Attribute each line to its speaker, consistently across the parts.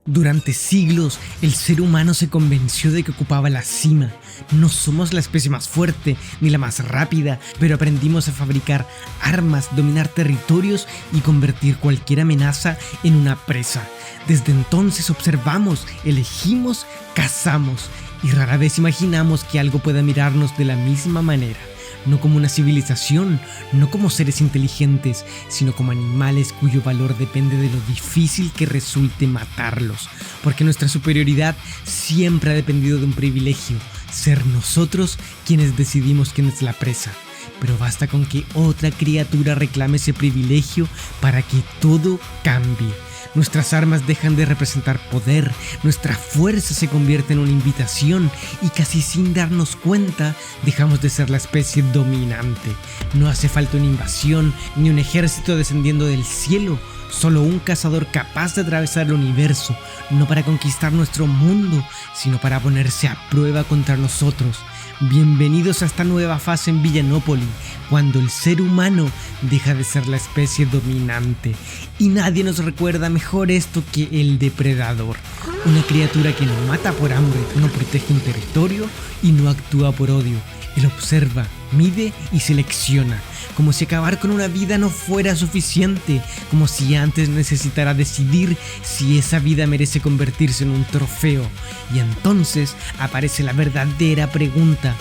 Speaker 1: Durante siglos, el ser humano se convenció de que ocupaba la cima. No somos la especie más fuerte ni la más rápida, pero aprendimos a fabricar armas, dominar territorios y convertir cualquier amenaza en una presa. Desde entonces observamos, elegimos, cazamos y rara vez imaginamos que algo pueda mirarnos de la misma manera. No como una civilización, no como seres inteligentes, sino como animales cuyo valor depende de lo difícil que resulte matarlos, porque nuestra superioridad siempre ha dependido de un privilegio, ser nosotros quienes decidimos quién es la presa. Pero basta con que otra criatura reclame ese privilegio para que todo cambie. Nuestras armas dejan de representar poder, nuestra fuerza se convierte en una invitación y casi sin darnos cuenta dejamos de ser la especie dominante. No hace falta una invasión ni un ejército descendiendo del cielo, solo un cazador capaz de atravesar el universo, no para conquistar nuestro mundo, sino para ponerse a prueba contra nosotros. Bienvenidos a esta nueva fase en Villanópolis, cuando el ser humano deja de ser la especie dominante. Y nadie nos recuerda mejor esto que el depredador. Una criatura que no mata por hambre, no protege un territorio y no actúa por odio. Él observa, mide y selecciona, como si acabar con una vida no fuera suficiente, como si antes necesitara decidir si esa vida merece convertirse en un trofeo. Y entonces aparece la verdadera pregunta: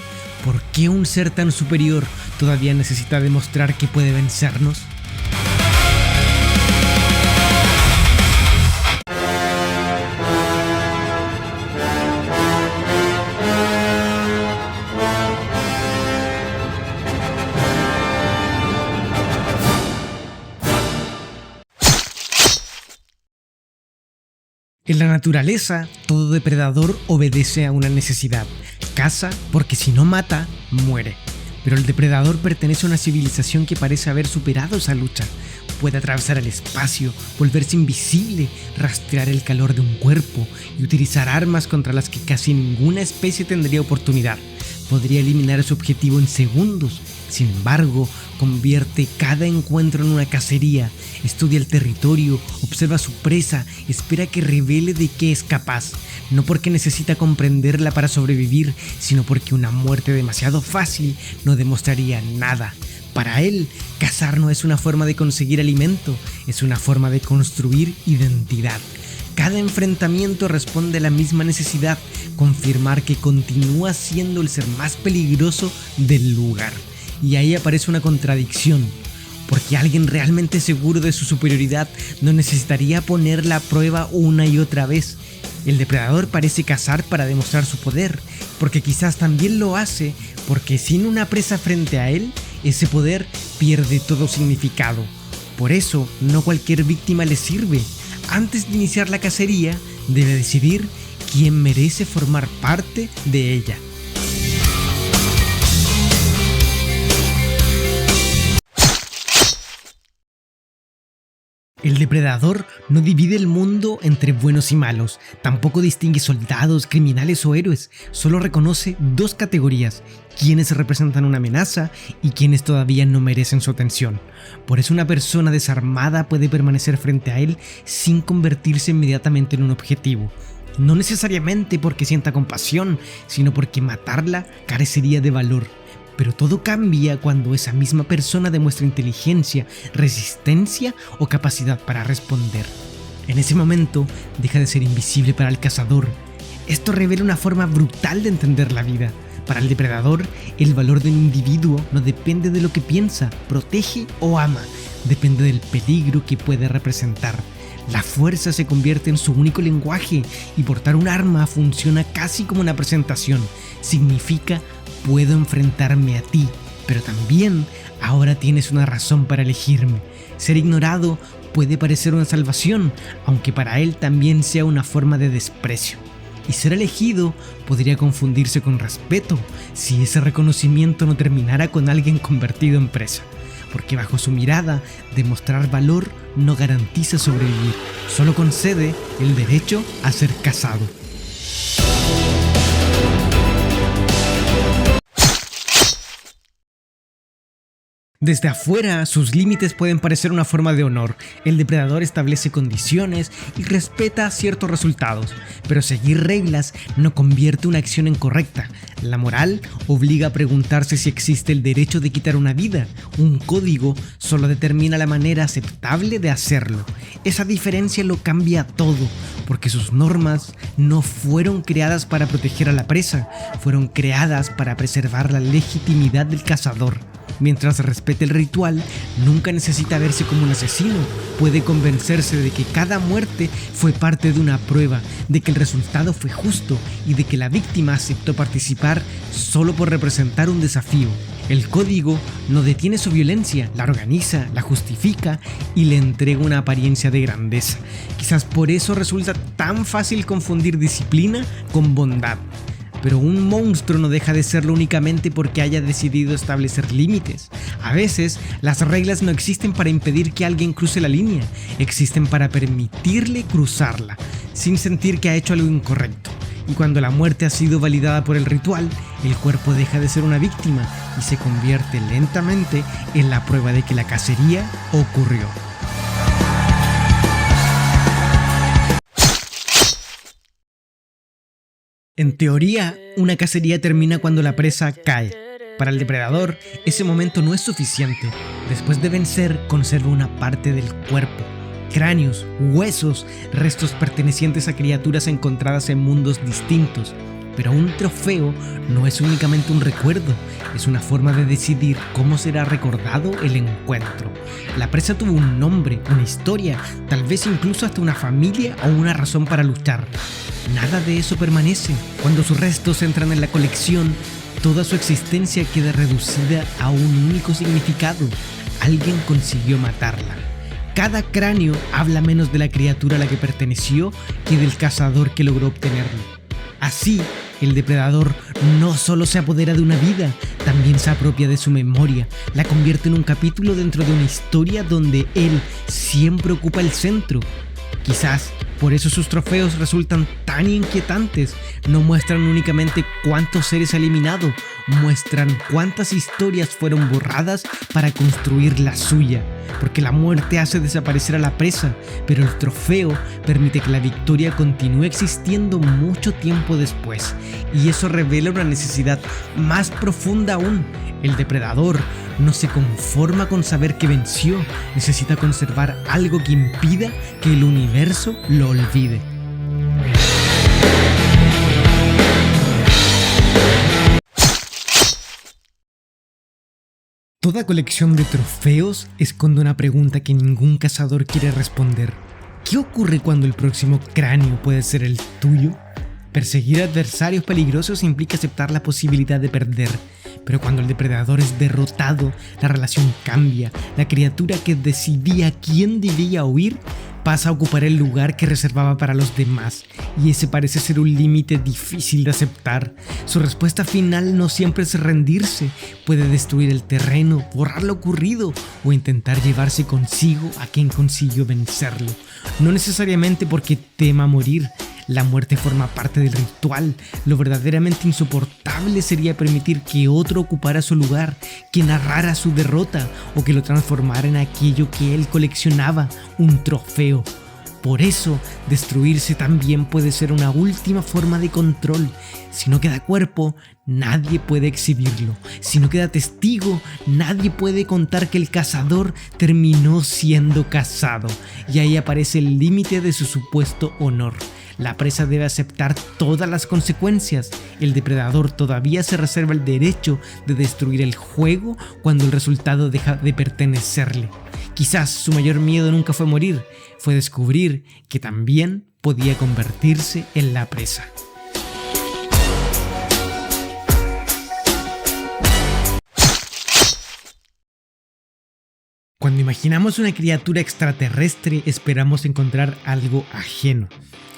Speaker 1: ¿por qué un ser tan superior todavía necesita demostrar que puede vencernos? En la naturaleza, todo depredador obedece a una necesidad. Caza porque si no mata, muere. Pero el depredador pertenece a una civilización que parece haber superado esa lucha. Puede atravesar el espacio, volverse invisible, rastrear el calor de un cuerpo y utilizar armas contra las que casi ninguna especie tendría oportunidad. Podría eliminar a su objetivo en segundos. Sin embargo, convierte cada encuentro en una cacería, estudia el territorio, observa a su presa, espera que revele de qué es capaz, no porque necesita comprenderla para sobrevivir, sino porque una muerte demasiado fácil no demostraría nada. Para él, cazar no es una forma de conseguir alimento, es una forma de construir identidad. Cada enfrentamiento responde a la misma necesidad, confirmar que continúa siendo el ser más peligroso del lugar. Y ahí aparece una contradicción, porque alguien realmente seguro de su superioridad no necesitaría ponerla a prueba una y otra vez. El depredador parece cazar para demostrar su poder, porque quizás también lo hace porque sin una presa frente a él, ese poder pierde todo significado. Por eso, no cualquier víctima le sirve. Antes de iniciar la cacería, debe decidir quién merece formar parte de ella. El depredador no divide el mundo entre buenos y malos, tampoco distingue soldados, criminales o héroes, solo reconoce dos categorías: quienes representan una amenaza y quienes todavía no merecen su atención. Por eso una persona desarmada puede permanecer frente a él sin convertirse inmediatamente en un objetivo. No necesariamente porque sienta compasión, sino porque matarla carecería de valor. Pero todo cambia cuando esa misma persona demuestra inteligencia, resistencia o capacidad para responder. En ese momento deja de ser invisible para el cazador. Esto revela una forma brutal de entender la vida. Para el depredador, el valor de un individuo no depende de lo que piensa, protege o ama, depende del peligro que puede representar. La fuerza se convierte en su único lenguaje y portar un arma funciona casi como una presentación. Significa: puedo enfrentarme a ti, pero también ahora tienes una razón para elegirme. Ser ignorado puede parecer una salvación, aunque para él también sea una forma de desprecio. Y ser elegido podría confundirse con respeto si ese reconocimiento no terminara con alguien convertido en presa. Porque bajo su mirada, demostrar valor no garantiza sobrevivir, solo concede el derecho a ser cazado. Desde afuera, sus límites pueden parecer una forma de honor. El depredador establece condiciones y respeta ciertos resultados, pero seguir reglas no convierte una acción en correcta. La moral obliga a preguntarse si existe el derecho de quitar una vida. Un código solo determina la manera aceptable de hacerlo. Esa diferencia lo cambia todo, porque sus normas no fueron creadas para proteger a la presa, fueron creadas para preservar la legitimidad del cazador. Mientras respete el ritual, nunca necesita verse como un asesino. Puede convencerse de que cada muerte fue parte de una prueba, de que el resultado fue justo y de que la víctima aceptó participar solo por representar un desafío. El código no detiene su violencia, la organiza, la justifica y le entrega una apariencia de grandeza. Quizás por eso resulta tan fácil confundir disciplina con bondad. Pero un monstruo no deja de serlo únicamente porque haya decidido establecer límites. A veces, las reglas no existen para impedir que alguien cruce la línea, existen para permitirle cruzarla, sin sentir que ha hecho algo incorrecto. Y cuando la muerte ha sido validada por el ritual, el cuerpo deja de ser una víctima y se convierte lentamente en la prueba de que la cacería ocurrió. En teoría, una cacería termina cuando la presa cae. Para el depredador, ese momento no es suficiente. Después de vencer, conserva una parte del cuerpo. Cráneos, huesos, restos pertenecientes a criaturas encontradas en mundos distintos. Pero un trofeo no es únicamente un recuerdo, es una forma de decidir cómo será recordado el encuentro. La presa tuvo un nombre, una historia, tal vez incluso hasta una familia o una razón para luchar. Nada de eso permanece. Cuando sus restos entran en la colección, toda su existencia queda reducida a un único significado. Alguien consiguió matarla. Cada cráneo habla menos de la criatura a la que perteneció que del cazador que logró obtenerlo. Así, el depredador no solo se apodera de una vida, también se apropia de su memoria, la convierte en un capítulo dentro de una historia donde él siempre ocupa el centro. Quizás por eso sus trofeos resultan tan inquietantes. No muestran únicamente cuántos seres ha eliminado, muestran cuántas historias fueron borradas para construir la suya. Porque la muerte hace desaparecer a la presa, pero el trofeo permite que la victoria continúe existiendo mucho tiempo después. Y eso revela una necesidad más profunda aún. El depredador no se conforma con saber que venció, necesita conservar algo que impida que el universo lo olvide. Toda colección de trofeos esconde una pregunta que ningún cazador quiere responder. ¿Qué ocurre cuando el próximo cráneo puede ser el tuyo? Perseguir adversarios peligrosos implica aceptar la posibilidad de perder. Pero cuando el depredador es derrotado, la relación cambia. La criatura que decidía quién debía huir pasa a ocupar el lugar que reservaba para los demás, y ese parece ser un límite difícil de aceptar. Su respuesta final no siempre es rendirse, puede destruir el terreno, borrar lo ocurrido o intentar llevarse consigo a quien consiguió vencerlo. No necesariamente porque tema morir. La muerte forma parte del ritual. Lo verdaderamente insoportable sería permitir que otro ocupara su lugar, que narrara su derrota o que lo transformara en aquello que él coleccionaba, un trofeo. Por eso, destruirse también puede ser una última forma de control. Si no queda cuerpo, nadie puede exhibirlo. Si no queda testigo, nadie puede contar que el cazador terminó siendo cazado. Y ahí aparece el límite de su supuesto honor. La presa debe aceptar todas las consecuencias. El depredador todavía se reserva el derecho de destruir el juego cuando el resultado deja de pertenecerle. Quizás su mayor miedo nunca fue morir, fue descubrir que también podía convertirse en la presa. Cuando imaginamos una criatura extraterrestre, esperamos encontrar algo ajeno.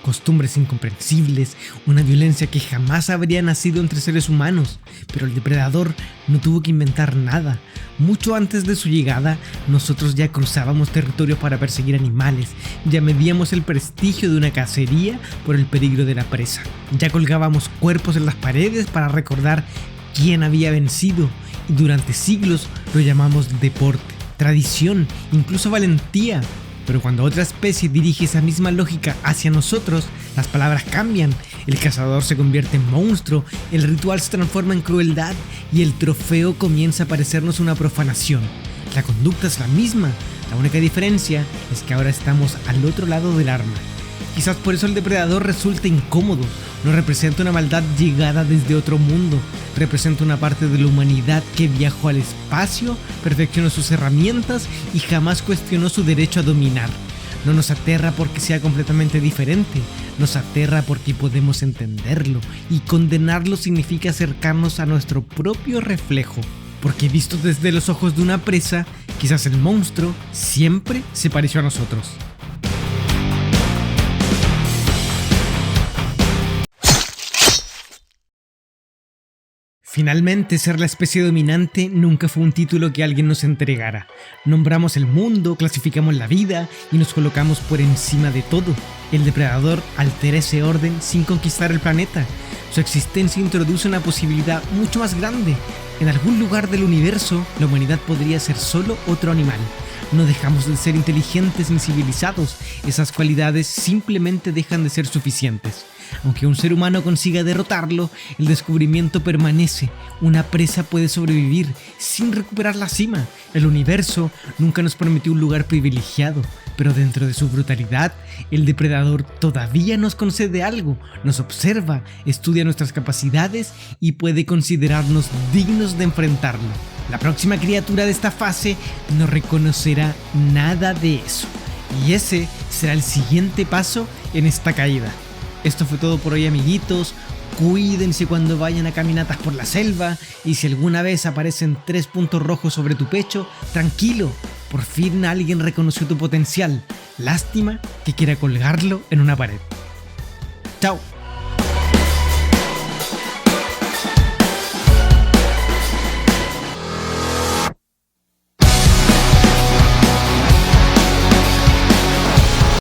Speaker 1: Costumbres incomprensibles, una violencia que jamás habría nacido entre seres humanos, pero el depredador no tuvo que inventar nada. Mucho antes de su llegada, nosotros ya cruzábamos territorio para perseguir animales, ya medíamos el prestigio de una cacería por el peligro de la presa, ya colgábamos cuerpos en las paredes para recordar quién había vencido, y durante siglos lo llamamos deporte, tradición, incluso valentía. Pero cuando otra especie dirige esa misma lógica hacia nosotros, las palabras cambian, el cazador se convierte en monstruo, el ritual se transforma en crueldad y el trofeo comienza a parecernos una profanación. La conducta es la misma, la única diferencia es que ahora estamos al otro lado del arma. Quizás por eso el depredador resulta incómodo, no representa una maldad llegada desde otro mundo, representa una parte de la humanidad que viajó al espacio, perfeccionó sus herramientas y jamás cuestionó su derecho a dominar. No nos aterra porque sea completamente diferente, nos aterra porque podemos entenderlo, y condenarlo significa acercarnos a nuestro propio reflejo. Porque visto desde los ojos de una presa, quizás el monstruo siempre se pareció a nosotros. Finalmente, ser la especie dominante nunca fue un título que alguien nos entregara. Nombramos el mundo, clasificamos la vida y nos colocamos por encima de todo. El depredador altera ese orden sin conquistar el planeta. Su existencia introduce una posibilidad mucho más grande. En algún lugar del universo, la humanidad podría ser solo otro animal. No dejamos de ser inteligentes ni civilizados, esas cualidades simplemente dejan de ser suficientes. Aunque un ser humano consiga derrotarlo, el descubrimiento permanece. Una presa puede sobrevivir sin recuperar la cima. El universo nunca nos prometió un lugar privilegiado, pero dentro de su brutalidad, el depredador todavía nos concede algo, nos observa, estudia nuestras capacidades y puede considerarnos dignos de enfrentarlo. La próxima criatura de esta fase no reconocerá nada de eso, y ese será el siguiente paso en esta caída. Esto fue todo por hoy, amiguitos. Cuídense cuando vayan a caminatas por la selva, y si alguna vez aparecen 3 puntos rojos sobre tu pecho, tranquilo, por fin alguien reconoció tu potencial. Lástima que quiera colgarlo en una pared. Chao.